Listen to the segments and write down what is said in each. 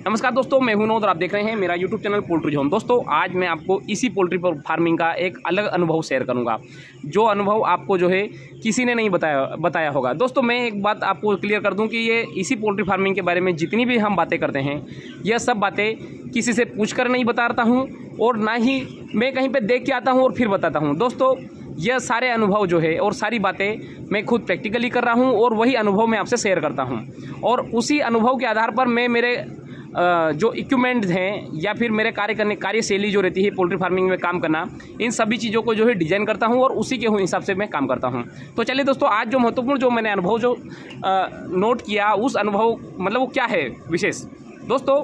नमस्कार दोस्तों, मैं हूं नौद और आप देख रहे हैं मेरा यूट्यूब चैनल पोल्ट्री जोन। दोस्तों आज मैं आपको इसी पोल्ट्री फार्मिंग का एक अलग अनुभव शेयर करूंगा, जो अनुभव आपको जो है किसी ने नहीं बताया होगा। दोस्तों मैं एक बात आपको क्लियर कर दूं कि ये इसी पोल्ट्री फार्मिंग के बारे में जितनी भी हम बातें करते हैं, यह सब बातें किसी से पूछकर नहीं बताता हूँ और ना ही मैं कहीं पर देख के आता हूँ और फिर बताता हूँ। दोस्तों यह सारे अनुभव जो है और सारी बातें मैं खुद प्रैक्टिकली कर रहा हूँ और वही अनुभव मैं आपसे शेयर करता हूँ। और उसी अनुभव के आधार पर मैं मेरे जो इक्विपमेंट हैं या फिर मेरे कार्यशैली जो रहती है पोल्ट्री फार्मिंग में काम करना, इन सभी चीज़ों को जो है डिज़ाइन करता हूं और उसी के हिसाब से मैं काम करता हूं। तो चलिए दोस्तों, आज जो महत्वपूर्ण जो मैंने अनुभव जो नोट किया, उस अनुभव मतलब वो क्या है विशेष। दोस्तों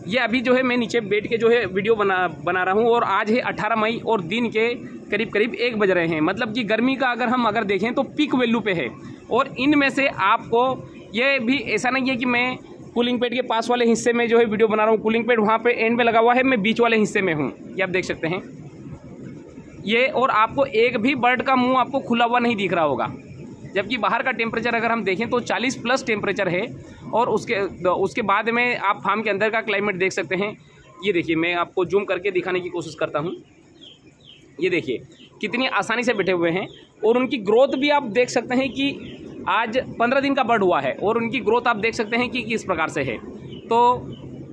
ये अभी जो है मैं नीचे बैठ के जो है वीडियो बना रहा हूँ और आज है 18 मई और दिन के करीब 1 बज रहे हैं। मतलब कि गर्मी का अगर देखें तो पीक वैल्यू पे है। और इनमें से आपको ये भी ऐसा नहीं है कि मैं कूलिंग पैड के पास वाले हिस्से में जो है वीडियो बना रहा हूँ, कूलिंग पैड वहाँ पे एंड में लगा हुआ है, मैं बीच वाले हिस्से में हूँ, ये आप देख सकते हैं ये। और आपको एक भी बर्ड का मुंह आपको खुला हुआ नहीं दिख रहा होगा, जबकि बाहर का टेम्परेचर अगर हम देखें तो 40+ टेम्परेचर है। और उसके बाद में आप फार्म के अंदर का क्लाइमेट देख सकते हैं। ये देखिए, मैं आपको जूम करके दिखाने की कोशिश करता हूँ। ये देखिए कितनी आसानी से बैठे हुए हैं और उनकी ग्रोथ भी आप देख सकते हैं कि आज 15 दिन का बर्ड हुआ है और उनकी ग्रोथ आप देख सकते हैं कि किस प्रकार से है। तो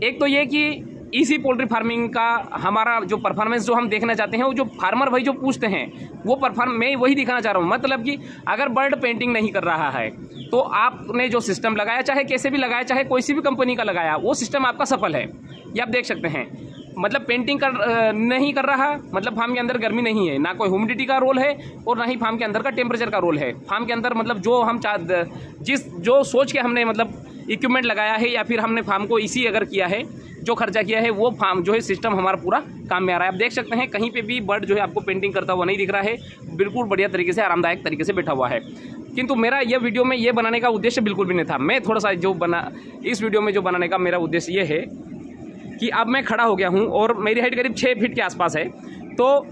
एक तो ये कि इसी पोल्ट्री फार्मिंग का हमारा जो परफॉर्मेंस जो हम देखना चाहते हैं, वो जो फार्मर भाई जो पूछते हैं वो मैं वही दिखाना चाह रहा हूँ। मतलब कि अगर बर्ड पेंटिंग नहीं कर रहा है तो आपने जो सिस्टम लगाया, चाहे कैसे भी लगाया, चाहे कोई सी भी कंपनी का लगाया, वो सिस्टम आपका सफल है। ये आप देख सकते हैं। मतलब पेंटिंग नहीं कर रहा, मतलब फार्म के अंदर गर्मी नहीं है, ना कोई ह्यूमिडिटी का रोल है और ना ही फार्म के अंदर का टेम्परेचर का रोल है। फार्म के अंदर मतलब जो हम जो सोच के हमने मतलब इक्विपमेंट लगाया है या फिर हमने फार्म को इसी अगर किया है, जो खर्चा किया है, वो फार्म जो है सिस्टम हमारा पूरा काम में आ रहा है। आप देख सकते हैं कहीं पे भी बर्ड जो है आपको पेंटिंग करता हुआ नहीं दिख रहा है, बिल्कुल बढ़िया तरीके से आरामदायक तरीके से बैठा हुआ है। किंतु मेरा यह वीडियो में ये बनाने का उद्देश्य बिल्कुल भी नहीं था। मैं थोड़ा सा इस वीडियो में जो बनाने का मेरा उद्देश्य ये है कि अब मैं खड़ा हो गया हूँ और मेरी हाइट करीब 6 फीट के आसपास है। तो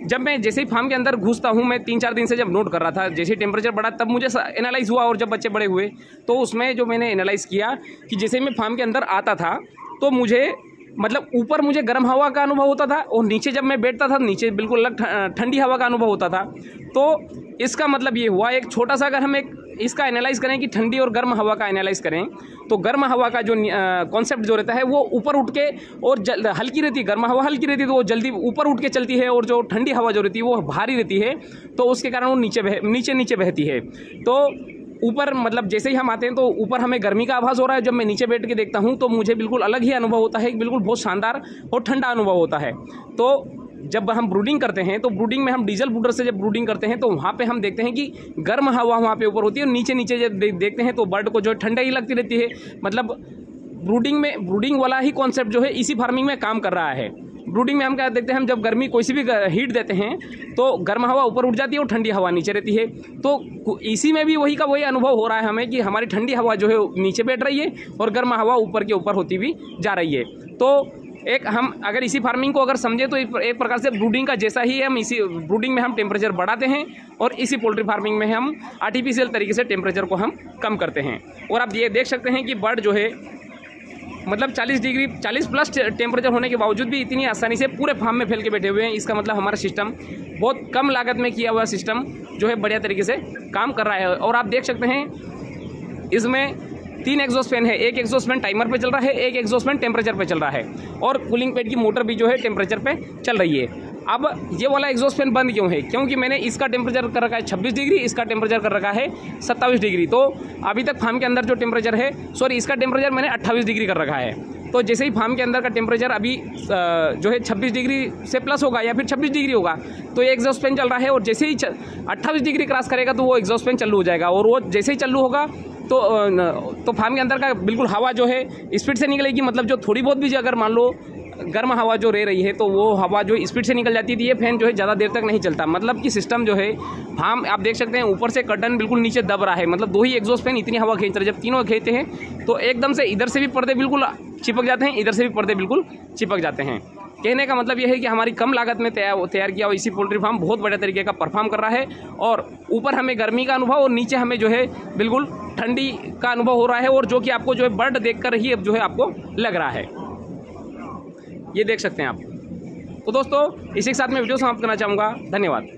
जब मैं जैसे ही फार्म के अंदर घुसता हूँ, मैं 3-4 दिन से जब नोट कर रहा था, जैसे टेम्परेचर बढ़ा तब मुझे एनालाइज़ हुआ। और जब बच्चे बड़े हुए तो उसमें जो मैंने एनालाइज़ किया कि जैसे मैं फार्म के अंदर आता था तो मुझे मतलब ऊपर मुझे गर्म हवा का अनुभव होता था और नीचे जब मैं बैठता था नीचे बिल्कुल अलग ठंडी हवा का अनुभव होता था। तो इसका मतलब ये हुआ, एक छोटा सा अगर हम इसका एनालाइज़ करें कि ठंडी और गर्म हवा का एनालाइज़ करें, तो गर्म हवा का जो कॉन्सेप्ट जो रहता है वो ऊपर उठ के और हल्की रहती है। गर्म हवा हल्की रहती है तो वो जल्दी ऊपर उठ के चलती है, और जो ठंडी हवा जो रहती है वो भारी रहती है, तो उसके कारण वो नीचे बहती है। तो ऊपर मतलब जैसे ही हम आते हैं तो ऊपर हमें गर्मी का आभास हो रहा है। जब मैं नीचे बैठ के देखता हूँ तो मुझे बिल्कुल अलग ही अनुभव होता है, बिल्कुल बहुत शानदार और ठंडा अनुभव होता है। तो जब हम ब्रूडिंग करते हैं तो ब्रूडिंग में हम डीजल ब्रूडर से जब ब्रूडिंग करते हैं तो वहाँ पे हम देखते हैं कि गर्म हवा वहाँ पे ऊपर होती है और नीचे जब देखते हैं तो बर्ड को जो ठंडा ही लगती रहती है। मतलब ब्रूडिंग वाला ही कॉन्सेप्ट जो है इसी फार्मिंग में काम कर रहा है। ब्रूडिंग में हम क्या देखते हैं, हम जब गर्मी कोई सी भी हीट देते हैं तो गर्म हवा ऊपर उठ जाती है और ठंडी हवा नीचे रहती है। तो इसी में भी वही अनुभव हो रहा है हमें कि हमारी ठंडी हवा जो है नीचे बैठ रही है और गर्म हवा ऊपर के ऊपर होती भी जा रही है। तो हम अगर इसी फार्मिंग को अगर समझें तो एक प्रकार से ब्रूडिंग का जैसा ही है। हम इसी ब्रूडिंग में हम टेम्परेचर बढ़ाते हैं और इसी पोल्ट्री फार्मिंग में हम आर्टिफिशियल तरीके से टेम्परेचर को हम कम करते हैं। और आप ये देख सकते हैं कि बर्ड जो है मतलब 40+ टेम्परेचर होने के बावजूद भी इतनी आसानी से पूरे फार्म में फैल के बैठे हुए हैं। इसका मतलब हमारा सिस्टम बहुत कम लागत में किया हुआ सिस्टम जो है बढ़िया तरीके से काम कर रहा है। और आप देख सकते हैं इसमें 3 एग्जॉस्ट फैन है। एक एग्जॉस्ट फैन टाइमर पे चल रहा है, एक एग्जॉस्ट फैन टेम्परेचर पे चल रहा है और कूलिंग पैड की मोटर भी जो है टेम्परेचर पे चल रही है। अब ये वाला एग्जॉस्ट फैन बंद क्यों है? क्योंकि मैंने इसका टेम्परेचर कर रखा है 26 डिग्री, इसका टेम्परेचर कर रखा है 27 डिग्री। तो अभी तक फार्म के अंदर जो टेम्परेचर है, इसका टेम्परेचर मैंने 28 डिग्री कर रखा है। तो जैसे ही फार्म के अंदर का टेम्परेचर अभी जो है 26 डिग्री से प्लस होगा या फिर 26 डिग्री होगा तो ये एग्जॉस्ट फैन चल रहा है। और जैसे ही 28 डिग्री क्रॉस करेगा तो वो एग्जॉस्ट फैन चालू हो जाएगा। और वो जैसे ही चालू होगा तो फार्म के अंदर का बिल्कुल हवा जो है स्पीड से निकलेगी। मतलब जो थोड़ी बहुत भी अगर मान लो गर्म हवा जो रह रही है तो वो हवा जो स्पीड से निकल जाती है। ये फैन जो है ज़्यादा देर तक नहीं चलता। मतलब कि सिस्टम जो है फार्म आप देख सकते हैं ऊपर से कर्टन बिल्कुल नीचे दब रहा है। मतलब 2 ही एग्जॉस्ट फैन इतनी हवा खींच रहे हैं। जब तीनों खींचते हैं तो एकदम से इधर से भी पर्दे बिल्कुल चिपक जाते हैं, इधर से भी पर्दे बिल्कुल चिपक जाते हैं। कहने का मतलब यह है कि हमारी कम लागत में तैयार किया हुआ इसी पोल्ट्री फार्म बहुत बढ़िया तरीके का परफॉर्म कर रहा है और ऊपर हमें गर्मी का अनुभव और नीचे हमें जो है बिल्कुल ठंडी का अनुभव हो रहा है, और जो कि आपको जो है बर्ड देखकर ही अब जो है आपको लग रहा है, ये देख सकते हैं आप। तो दोस्तों इसी के साथ मैं वीडियो समाप्त करना चाहूँगा। धन्यवाद।